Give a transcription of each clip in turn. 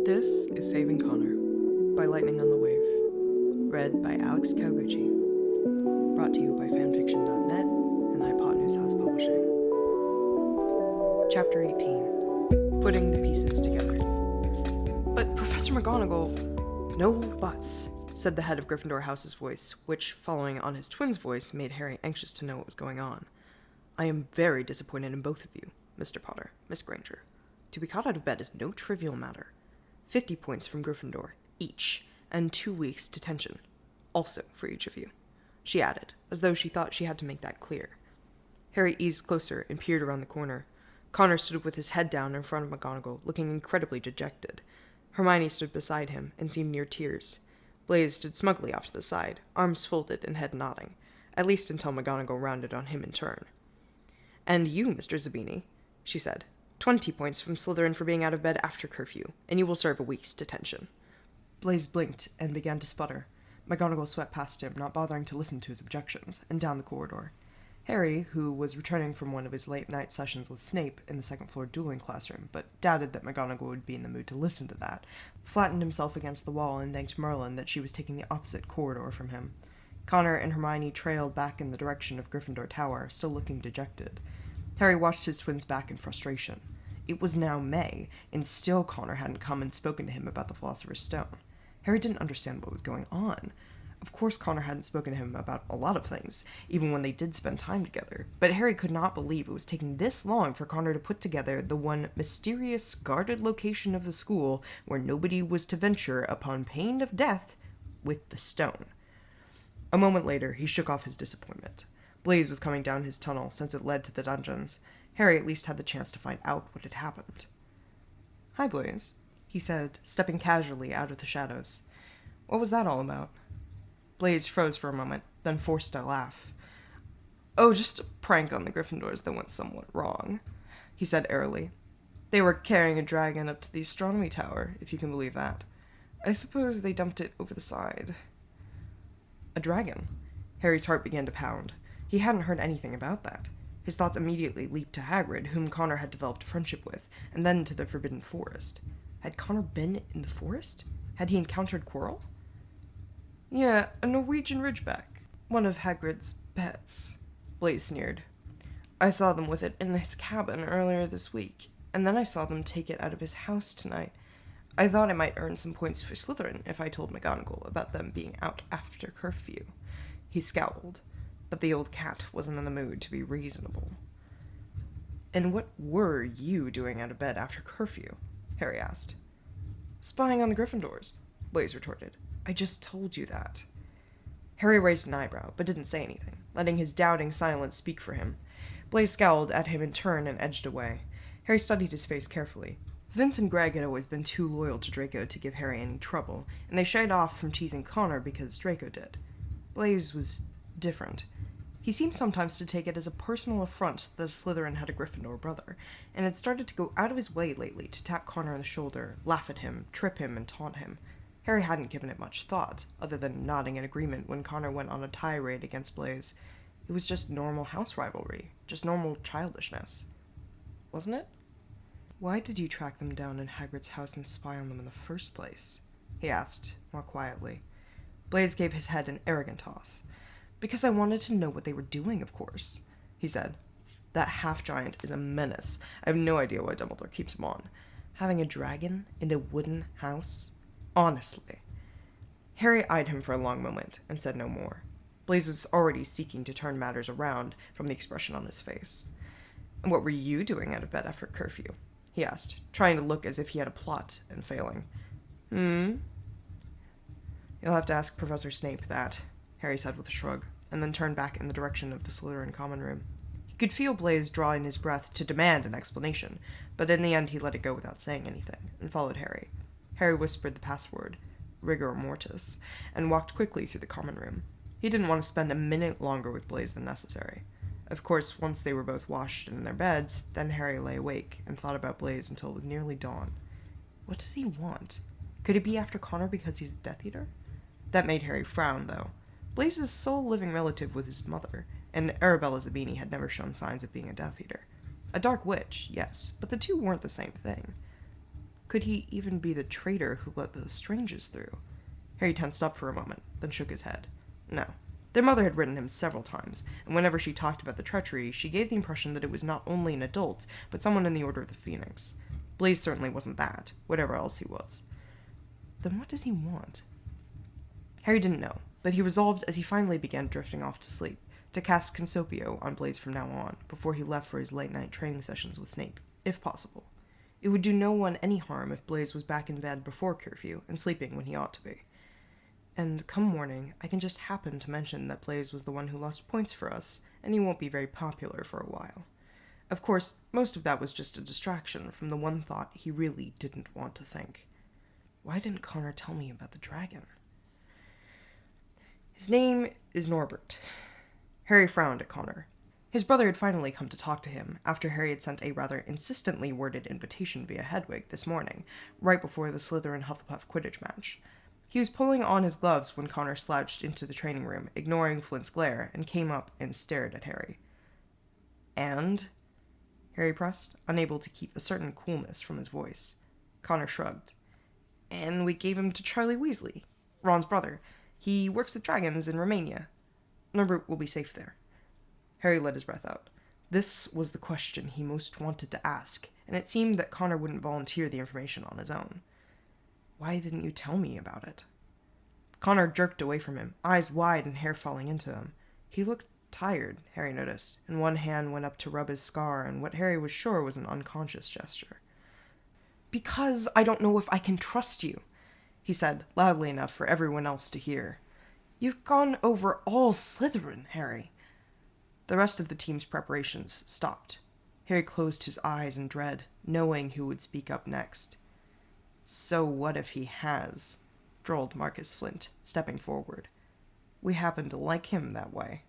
This is Saving Connor by Lightning on the Wave, read by Alex Kawuchi, brought to you by fanfiction.net and Hypotenuse House Publishing. Chapter 18, Putting the Pieces Together. But Professor McGonagall... No buts, said the head of Gryffindor House's voice, which, following on his twin's voice, made Harry anxious to know what was going on. I am very disappointed in both of you, Mr. Potter, Miss Granger. To be caught out of bed is no trivial matter. 50 points from Gryffindor, each, and 2 weeks detention, also for each of you, she added, as though she thought she had to make that clear. Harry eased closer and peered around the corner. Connor stood with his head down in front of McGonagall, looking incredibly dejected. Hermione stood beside him and seemed near tears. Blaise stood smugly off to the side, arms folded and head nodding, at least until McGonagall rounded on him in turn. And you, Mr. Zabini, she said. 20 points from Slytherin for being out of bed after curfew, and you will serve a week's detention. Blaise blinked and began to sputter. McGonagall swept past him, not bothering to listen to his objections, and down the corridor. Harry, who was returning from one of his late-night sessions with Snape in the second-floor dueling classroom, but doubted that McGonagall would be in the mood to listen to that, flattened himself against the wall and thanked Merlin that she was taking the opposite corridor from him. Connor and Hermione trailed back in the direction of Gryffindor Tower, still looking dejected. Harry watched his twins back in frustration. It was now May, and still Connor hadn't come and spoken to him about the Philosopher's Stone. Harry didn't understand what was going on. Of course Connor hadn't spoken to him about a lot of things, even when they did spend time together, but Harry could not believe it was taking this long for Connor to put together the one mysterious, guarded location of the school where nobody was to venture upon pain of death with the stone. A moment later, he shook off his disappointment. Blaise was coming down his tunnel since it led to the dungeons. Harry at least had the chance to find out what had happened. "Hi, Blaise," he said, stepping casually out of the shadows. "What was that all about?" Blaise froze for a moment, then forced a laugh. "Oh, just a prank on the Gryffindors that went somewhat wrong," he said airily. "They were carrying a dragon up to the astronomy tower, if you can believe that. I suppose they dumped it over the side." A dragon? Harry's heart began to pound. He hadn't heard anything about that. His thoughts immediately leaped to Hagrid, whom Connor had developed a friendship with, and then to the Forbidden Forest. Had Connor been in the forest? Had he encountered Quirrell? "Yeah, a Norwegian Ridgeback. One of Hagrid's pets," Blaise sneered. "I saw them with it in his cabin earlier this week, and then I saw them take it out of his house tonight. I thought I might earn some points for Slytherin if I told McGonagall about them being out after curfew." He scowled, but the old cat wasn't in the mood to be reasonable. "And what were you doing out of bed after curfew?" Harry asked. "Spying on the Gryffindors," Blaise retorted. "I just told you that." Harry raised an eyebrow, but didn't say anything, letting his doubting silence speak for him. Blaise scowled at him in turn and edged away. Harry studied his face carefully. Vince and Greg had always been too loyal to Draco to give Harry any trouble, and they shied off from teasing Connor because Draco did. Blaise was different. He seemed sometimes to take it as a personal affront that Slytherin had a Gryffindor brother, and had started to go out of his way lately to tap Connor on the shoulder, laugh at him, trip him, and taunt him. Harry hadn't given it much thought, other than nodding in agreement when Connor went on a tirade against Blaise. It was just normal house rivalry, just normal childishness. Wasn't it? "Why did you track them down in Hagrid's house and spy on them in the first place?" he asked, more quietly. Blaise gave his head an arrogant toss. "Because I wanted to know what they were doing, of course," he said. "That half-giant is a menace. I have no idea why Dumbledore keeps him on. Having a dragon in a wooden house? Honestly." Harry eyed him for a long moment and said no more. Blaise was already seeking to turn matters around from the expression on his face. "And what were you doing out of bed after curfew?" he asked, trying to look as if he had a plot and failing. "You'll have to ask Professor Snape that," Harry said with a shrug, and then turned back in the direction of the Slytherin common room. He could feel Blaise draw in his breath to demand an explanation, but in the end he let it go without saying anything, and followed Harry. Harry whispered the password, rigor mortis, and walked quickly through the common room. He didn't want to spend a minute longer with Blaise than necessary. Of course, once they were both washed and in their beds, then Harry lay awake and thought about Blaise until it was nearly dawn. What does he want? Could it be after Connor because he's a Death Eater? That made Harry frown, though. Blaise's sole living relative was his mother, and Arabella Zabini had never shown signs of being a Death Eater. A dark witch, yes, but the two weren't the same thing. Could he even be the traitor who let those strangers through? Harry tensed up for a moment, then shook his head. No. Their mother had written him several times, and whenever she talked about the treachery, she gave the impression that it was not only an adult, but someone in the Order of the Phoenix. Blaise certainly wasn't that, whatever else he was. Then what does he want? Harry didn't know, but he resolved as he finally began drifting off to sleep, to cast Consopio on Blaise from now on, before he left for his late-night training sessions with Snape, if possible. It would do no one any harm if Blaise was back in bed before curfew and sleeping when he ought to be. And come morning, I can just happen to mention that Blaise was the one who lost points for us, and he won't be very popular for a while. Of course, most of that was just a distraction from the one thought he really didn't want to think. Why didn't Connor tell me about the dragon? His name is Norbert. Harry frowned at Connor. His brother had finally come to talk to him after Harry had sent a rather insistently worded invitation via Hedwig this morning, right before the Slytherin-Hufflepuff Quidditch match. He was pulling on his gloves when Connor slouched into the training room, ignoring Flint's glare, and came up and stared at Harry. "And?" Harry pressed, unable to keep a certain coolness from his voice. Connor shrugged. "And we gave him to Charlie Weasley, Ron's brother. He works with dragons in Romania. Norbert will be safe there." Harry let his breath out. This was the question he most wanted to ask, and it seemed that Connor wouldn't volunteer the information on his own. "Why didn't you tell me about it?" Connor jerked away from him, eyes wide and hair falling into them. He looked tired, Harry noticed, and one hand went up to rub his scar in what Harry was sure was an unconscious gesture. "Because I don't know if I can trust you," he said, loudly enough for everyone else to hear. "You've gone over all Slytherin, Harry." The rest of the team's preparations stopped. Harry closed his eyes in dread, knowing who would speak up next. "So what if he has?" drawled Marcus Flint, stepping forward. "We happen to like him that way."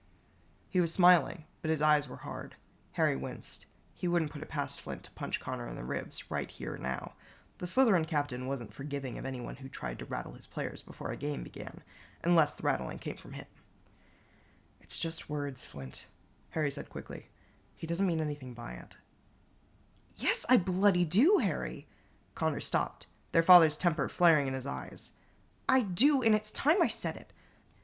He was smiling, but his eyes were hard. Harry winced. He wouldn't put it past Flint to punch Connor in the ribs right here now. The Slytherin captain wasn't forgiving of anyone who tried to rattle his players before a game began, unless the rattling came from him. "It's just words, Flint," Harry said quickly. "He doesn't mean anything by it." "Yes, I bloody do, Harry." Connor stopped, their father's temper flaring in his eyes. "I do, and it's time I said it.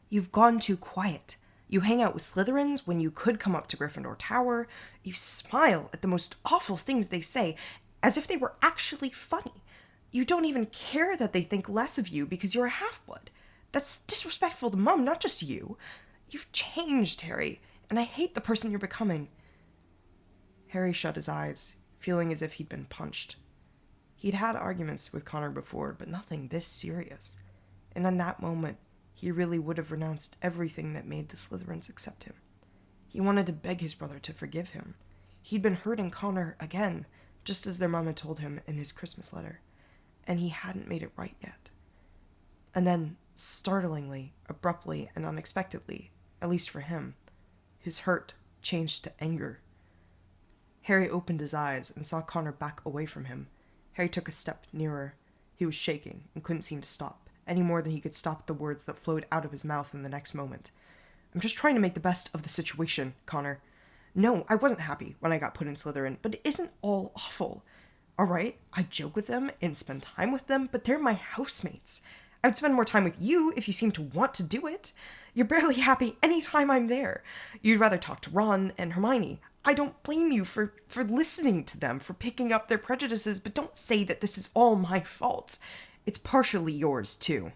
You've gone too quiet. You hang out with Slytherins when you could come up to Gryffindor Tower. You smile at the most awful things they say, as if they were actually funny. You don't even care that they think less of you because you're a half-blood. That's disrespectful to Mum, not just you. You've changed, Harry, and I hate the person you're becoming." Harry shut his eyes, feeling as if he'd been punched. He'd had arguments with Connor before, but nothing this serious. And in that moment, he really would have renounced everything that made the Slytherins accept him. He wanted to beg his brother to forgive him. He'd been hurting Connor again, just as their mom had told him in his Christmas letter, and he hadn't made it right yet. And then, startlingly, abruptly, and unexpectedly, at least for him, his hurt changed to anger. Harry opened his eyes and saw Connor back away from him. Harry took a step nearer. He was shaking and couldn't seem to stop, any more than he could stop the words that flowed out of his mouth in the next moment. "I'm just trying to make the best of the situation, Connor. No, I wasn't happy when I got put in Slytherin, but it isn't all awful. Alright, I joke with them and spend time with them, but they're my housemates. I would spend more time with you if you seem to want to do it. You're barely happy any time I'm there. You'd rather talk to Ron and Hermione. I don't blame you for listening to them, for picking up their prejudices, but don't say that this is all my fault. It's partially yours, too."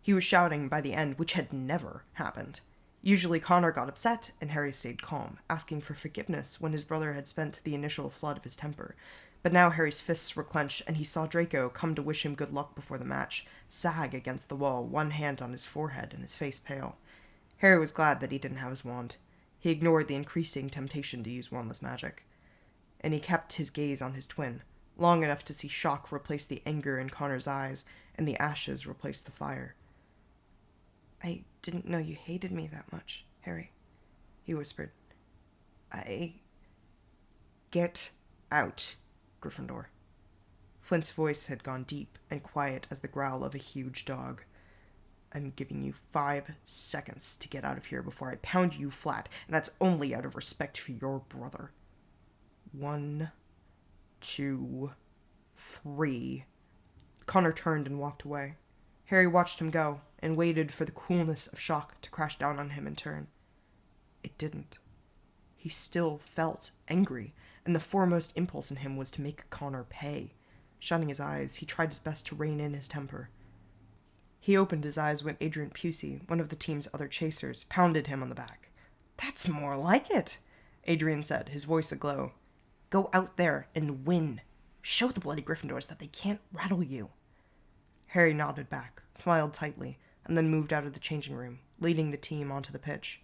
He was shouting by the end, which had never happened. Usually Connor got upset, and Harry stayed calm, asking for forgiveness when his brother had spent the initial flood of his temper. But now Harry's fists were clenched, and he saw Draco come to wish him good luck before the match, sag against the wall, one hand on his forehead and his face pale. Harry was glad that he didn't have his wand. He ignored the increasing temptation to use wandless magic. And he kept his gaze on his twin, long enough to see shock replace the anger in Connor's eyes, and the ashes replace the fire. "I didn't know you hated me that much, Harry," he whispered. Get out, Gryffindor." Flint's voice had gone deep and quiet as the growl of a huge dog. "I'm giving you 5 seconds to get out of here before I pound you flat, and that's only out of respect for your brother. 1, 2, 3. Connor turned and walked away. Harry watched him go and waited for the coolness of shock to crash down on him in turn. It didn't. He still felt angry, and the foremost impulse in him was to make Connor pay. Shutting his eyes, he tried his best to rein in his temper. He opened his eyes when Adrian Pusey, one of the team's other chasers, pounded him on the back. "That's more like it," Adrian said, his voice aglow. "Go out there and win. Show the bloody Gryffindors that they can't rattle you." Harry nodded back, smiled tightly, and then moved out of the changing room, leading the team onto the pitch.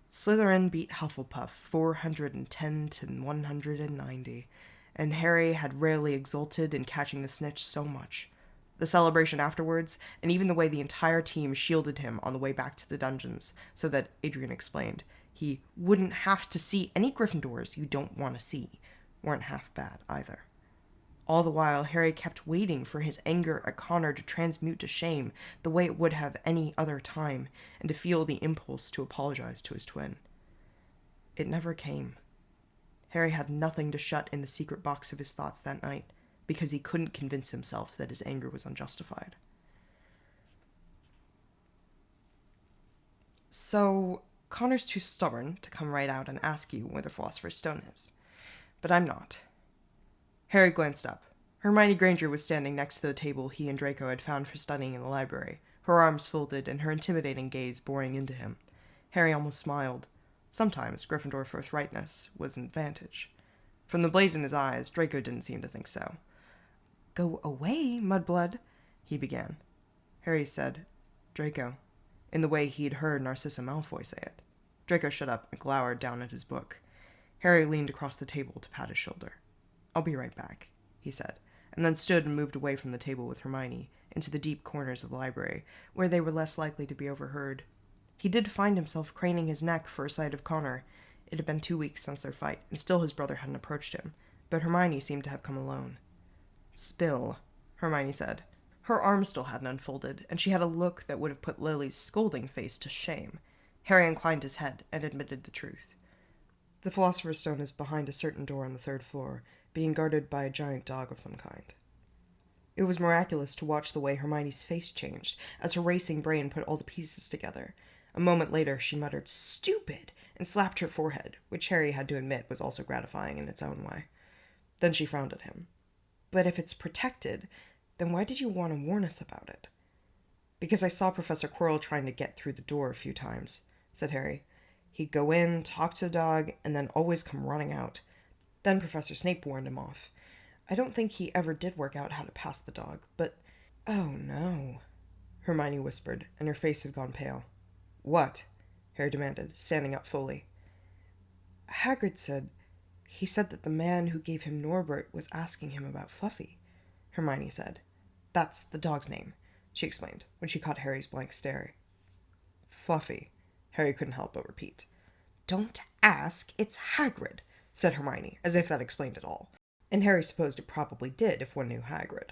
Slytherin beat Hufflepuff 410 to 190, and Harry had rarely exulted in catching the snitch so much. The celebration afterwards, and even the way the entire team shielded him on the way back to the dungeons, so that, Adrian explained, he wouldn't have to see any Gryffindors you don't want to see, weren't half bad either. All the while, Harry kept waiting for his anger at Connor to transmute to shame the way it would have any other time, and to feel the impulse to apologize to his twin. It never came. Harry had nothing to shut in the secret box of his thoughts that night, because he couldn't convince himself that his anger was unjustified. "So, Connor's too stubborn to come right out and ask you where the Philosopher's Stone is. But I'm not." Harry glanced up. Hermione Granger was standing next to the table he and Draco had found for studying in the library, her arms folded and her intimidating gaze boring into him. Harry almost smiled. Sometimes Gryffindor forthrightness was an advantage. From the blaze in his eyes, Draco didn't seem to think so. "Go away, Mudblood," he began. Harry said, "Draco," in the way he'd heard Narcissa Malfoy say it. Draco shut up and glowered down at his book. Harry leaned across the table to pat his shoulder. "I'll be right back," he said, and then stood and moved away from the table with Hermione, into the deep corners of the library, where they were less likely to be overheard. He did find himself craning his neck for a sight of Connor. It had been 2 weeks since their fight, and still his brother hadn't approached him, but Hermione seemed to have come alone. "Spill," Hermione said. Her arm still hadn't unfolded, and she had a look that would have put Lily's scolding face to shame. Harry inclined his head and admitted the truth. "The Philosopher's Stone is behind a certain door on the 3rd floor, being guarded by a giant dog of some kind." It was miraculous to watch the way Hermione's face changed as her racing brain put all the pieces together. A moment later, she muttered, "Stupid!" and slapped her forehead, which Harry had to admit was also gratifying in its own way. Then she frowned at him. "But if it's protected, then why did you want to warn us about it?" "Because I saw Professor Quirrell trying to get through the door a few times," said Harry. "He'd go in, talk to the dog, and then always come running out. Then Professor Snape warned him off. I don't think he ever did work out how to pass the dog, but—" "Oh, no," Hermione whispered, and her face had gone pale. "What?" Harry demanded, standing up fully. "Hagrid said... He said that the man who gave him Norbert was asking him about Fluffy," Hermione said. "That's the dog's name," she explained, when she caught Harry's blank stare. "Fluffy," Harry couldn't help but repeat. "Don't ask, it's Hagrid," said Hermione, as if that explained it all. And Harry supposed it probably did if one knew Hagrid.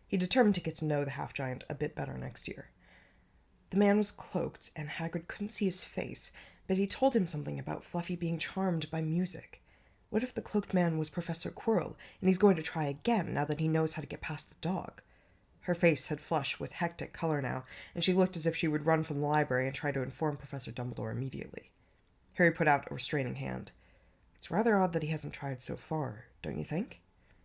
He determined to get to know the half-giant a bit better next year. "The man was cloaked, and Hagrid couldn't see his face, but he told him something about Fluffy being charmed by music. What if the cloaked man was Professor Quirrell, and he's going to try again now that he knows how to get past the dog?" Her face had flushed with hectic color now, and she looked as if she would run from the library and try to inform Professor Dumbledore immediately. Harry put out a restraining hand. "It's rather odd that he hasn't tried so far, don't you think?"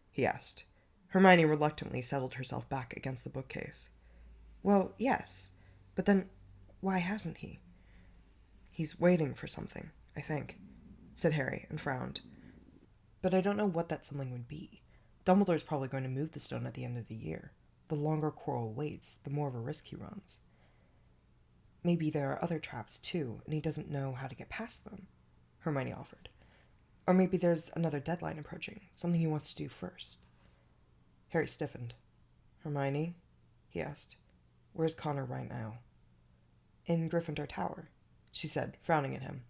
he asked. Hermione reluctantly settled herself back against the bookcase. "Well, yes, but then why hasn't he?" "He's waiting for something, I think," said Harry, and frowned. "But I don't know what that something would be. Dumbledore's probably going to move the stone at the end of the year. The longer Quirrell waits, the more of a risk he runs." "Maybe there are other traps, too, and he doesn't know how to get past them," Hermione offered. "Or maybe there's another deadline approaching, something he wants to do first." Harry stiffened. "Hermione?" he asked. "Where's Connor right now?" "In Gryffindor Tower," she said, frowning at him.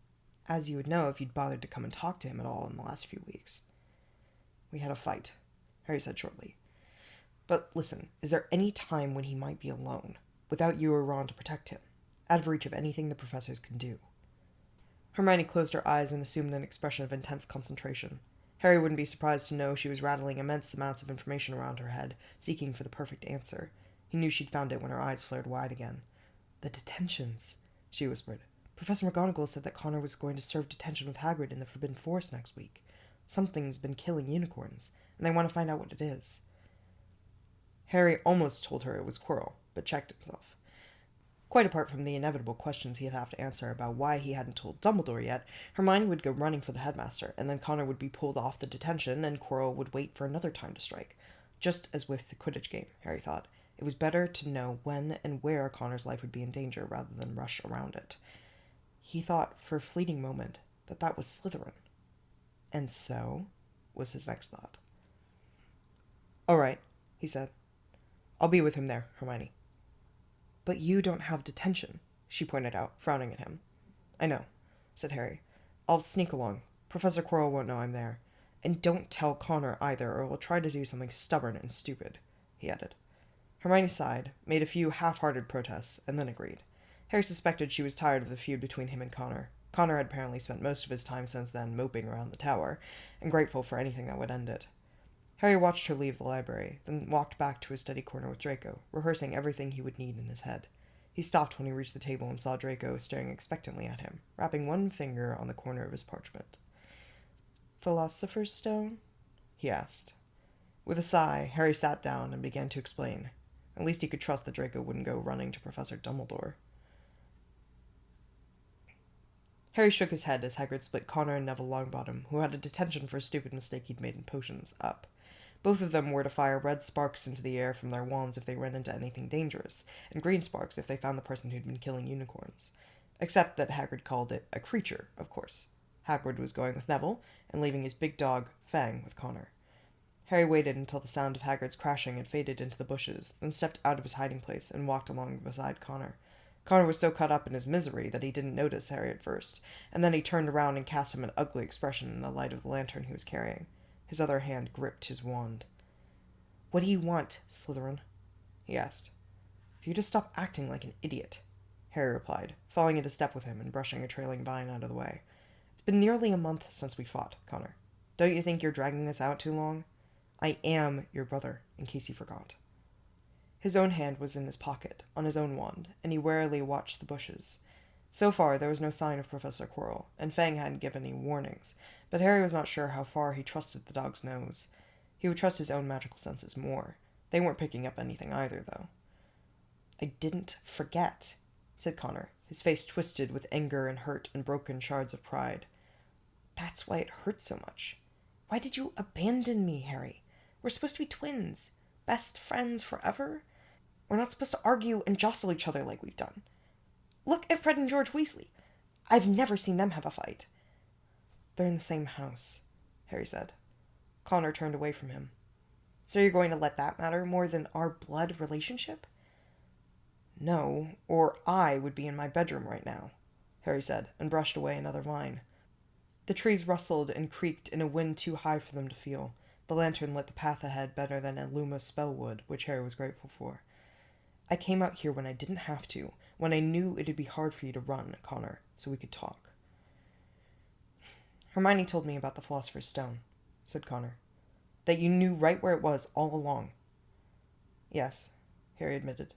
"As you would know if you'd bothered to come and talk to him at all in the last few weeks." "We had a fight," Harry said shortly. "But listen, is there any time when he might be alone, without you or Ron to protect him, out of reach of anything the professors can do?" Hermione closed her eyes and assumed an expression of intense concentration. Harry wouldn't be surprised to know she was rattling immense amounts of information around her head, seeking for the perfect answer. He knew she'd found it when her eyes flared wide again. "The detentions," she whispered. "Professor McGonagall said that Connor was going to serve detention with Hagrid in the Forbidden Forest next week. Something's been killing unicorns, and they want to find out what it is." Harry almost told her it was Quirrell, but checked himself. Quite apart from the inevitable questions he'd have to answer about why he hadn't told Dumbledore yet, Hermione would go running for the headmaster, and then Connor would be pulled off the detention, and Quirrell would wait for another time to strike. Just as with the Quidditch game, Harry thought. It was better to know when and where Connor's life would be in danger rather than rush around it. He thought for a fleeting moment that that was Slytherin. And so, was his next thought. "All right," he said. "I'll be with him there, Hermione." "But you don't have detention," she pointed out, frowning at him. "I know," said Harry. "I'll sneak along. Professor Quirrell won't know I'm there. And don't tell Connor either, or he'll try to do something stubborn and stupid," he added. Hermione sighed, made a few half-hearted protests, and then agreed. Harry suspected she was tired of the feud between him and Connor. Connor had apparently spent most of his time since then moping around the tower, and grateful for anything that would end it. Harry watched her leave the library, then walked back to his study corner with Draco, rehearsing everything he would need in his head. He stopped when he reached the table and saw Draco staring expectantly at him, rapping one finger on the corner of his parchment. "Philosopher's Stone?" he asked. With a sigh, Harry sat down and began to explain. At least he could trust that Draco wouldn't go running to Professor Dumbledore. Harry shook his head as Hagrid split Connor and Neville Longbottom, who had a detention for a stupid mistake he'd made in potions, up. Both of them were to fire red sparks into the air from their wands if they ran into anything dangerous, and green sparks if they found the person who'd been killing unicorns. Except that Hagrid called it a creature, of course. Hagrid was going with Neville, and leaving his big dog, Fang, with Connor. Harry waited until the sound of Hagrid's crashing had faded into the bushes, then stepped out of his hiding place and walked along beside Connor. Connor was so caught up in his misery that he didn't notice Harry at first, and then he turned around and cast him an ugly expression in the light of the lantern he was carrying. His other hand gripped his wand. "What do you want, Slytherin?" he asked. "For you to stop acting like an idiot," Harry replied, falling into step with him and brushing a trailing vine out of the way. "It's been nearly a month since we fought, Connor. Don't you think you're dragging this out too long? I am your brother, in case you forgot." His own hand was in his pocket, on his own wand, and he warily watched the bushes. So far, there was no sign of Professor Quirrell, and Fang hadn't given any warnings, but Harry was not sure how far he trusted the dog's nose. He would trust his own magical senses more. They weren't picking up anything either, though. "I didn't forget," said Connor, his face twisted with anger and hurt and broken shards of pride. "That's why it hurts so much. Why did you abandon me, Harry? We're supposed to be twins, best friends forever. We're not supposed to argue and jostle each other like we've done. Look at Fred and George Weasley. I've never seen them have a fight." "They're in the same house," Harry said. Connor turned away from him. "So you're going to let that matter more than our blood relationship?" "No, or I would be in my bedroom right now," Harry said, and brushed away another vine. The trees rustled and creaked in a wind too high for them to feel. The lantern lit the path ahead better than a Luma spell would, which Harry was grateful for. "I came out here when I didn't have to, when I knew it'd be hard for you to run, Connor, so we could talk." "Hermione told me about the Philosopher's Stone," said Connor. "That you knew right where it was all along." "Yes," Harry admitted.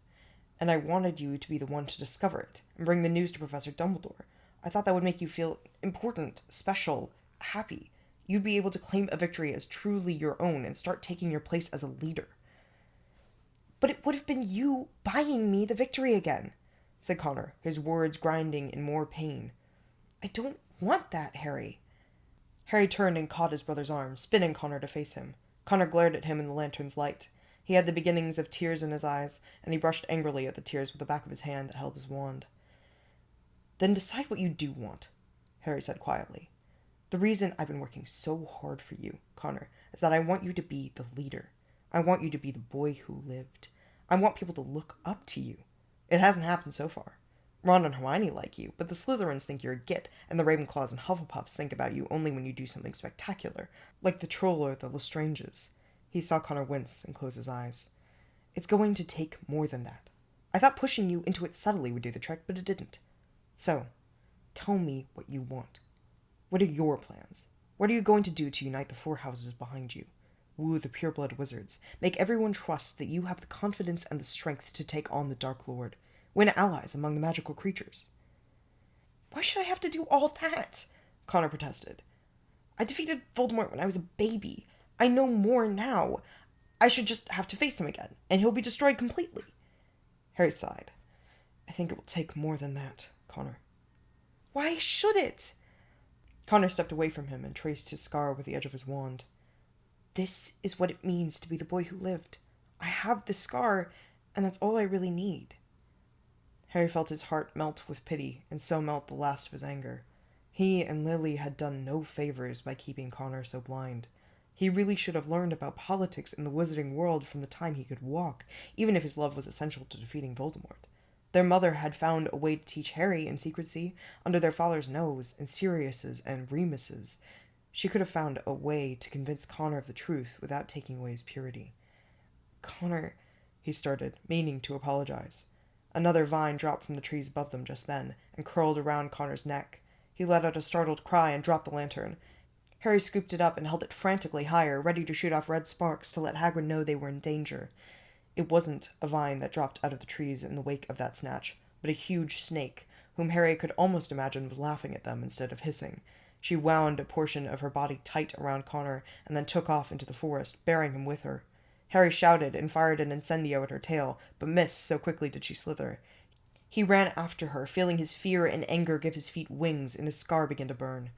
"And I wanted you to be the one to discover it, and bring the news to Professor Dumbledore. I thought that would make you feel important, special, happy. You'd be able to claim a victory as truly your own and start taking your place as a leader." "But it would have been you buying me the victory again," said Connor, his words grinding in more pain. "I don't want that, Harry." Harry turned and caught his brother's arm, spinning Connor to face him. Connor glared at him in the lantern's light. He had the beginnings of tears in his eyes, and he brushed angrily at the tears with the back of his hand that held his wand. "Then decide what you do want," Harry said quietly. "The reason I've been working so hard for you, Connor, is that I want you to be the leader. I want you to be the boy who lived. I want people to look up to you. It hasn't happened so far. Ron and Hermione like you, but the Slytherins think you're a git, and the Ravenclaws and Hufflepuffs think about you only when you do something spectacular, like the Troll or the Lestranges." He saw Connor wince and close his eyes. "It's going to take more than that. I thought pushing you into it subtly would do the trick, but it didn't. So, tell me what you want. What are your plans?" What are you going to do to unite the four houses behind you? Woo the pureblood wizards. Make everyone trust that you have the confidence and the strength to take on the Dark Lord. Win allies among the magical creatures. Why should I have to do all that? Connor protested. I defeated Voldemort when I was a baby. I know more now. I should just have to face him again, and he'll be destroyed completely. Harry sighed. I think it will take more than that, Connor. Why should it? Connor stepped away from him and traced his scar with the edge of his wand. This is what it means to be the boy who lived. I have this scar, and that's all I really need. Harry felt his heart melt with pity, and so melt the last of his anger. He and Lily had done no favors by keeping Connor so blind. He really should have learned about politics in the wizarding world from the time he could walk, even if his love was essential to defeating Voldemort. Their mother had found a way to teach Harry in secrecy, under their father's nose, and Sirius's and Remus's. She could have found a way to convince Connor of the truth without taking away his purity. Connor, he started, meaning to apologize. Another vine dropped from the trees above them just then, and curled around Connor's neck. He let out a startled cry and dropped the lantern. Harry scooped it up and held it frantically higher, ready to shoot off red sparks to let Hagrid know they were in danger. It wasn't a vine that dropped out of the trees in the wake of that snatch, but a huge snake, whom Harry could almost imagine was laughing at them instead of hissing. She wound a portion of her body tight around Connor and then took off into the forest, bearing him with her. Harry shouted and fired an incendio at her tail, but missed, so quickly did she slither. He ran after her, feeling his fear and anger give his feet wings, and his scar began to burn.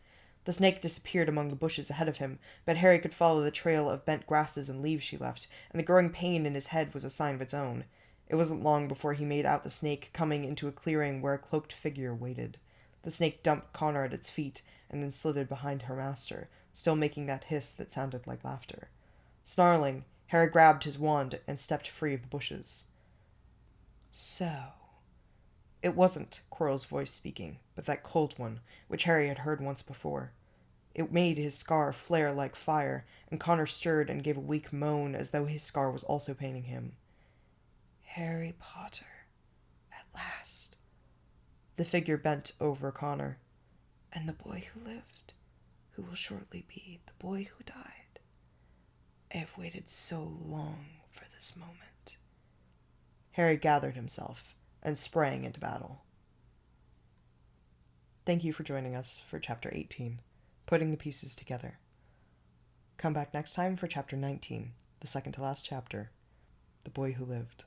The snake disappeared among the bushes ahead of him, but Harry could follow the trail of bent grasses and leaves she left, and the growing pain in his head was a sign of its own. It wasn't long before he made out the snake coming into a clearing where a cloaked figure waited. The snake dumped Connor at its feet, and then slithered behind her master, still making that hiss that sounded like laughter. Snarling, Harry grabbed his wand and stepped free of the bushes. So... It wasn't Quirrell's voice speaking, but that cold one, which Harry had heard once before. It made his scar flare like fire, and Connor stirred and gave a weak moan as though his scar was also paining him. Harry Potter, at last. The figure bent over Connor. And the boy who lived, who will shortly be the boy who died. I have waited so long for this moment. Harry gathered himself and sprang into battle. Thank you for joining us for Chapter 18, Putting the Pieces Together. Come back next time for Chapter 19, the second to last chapter, The Boy Who Lived.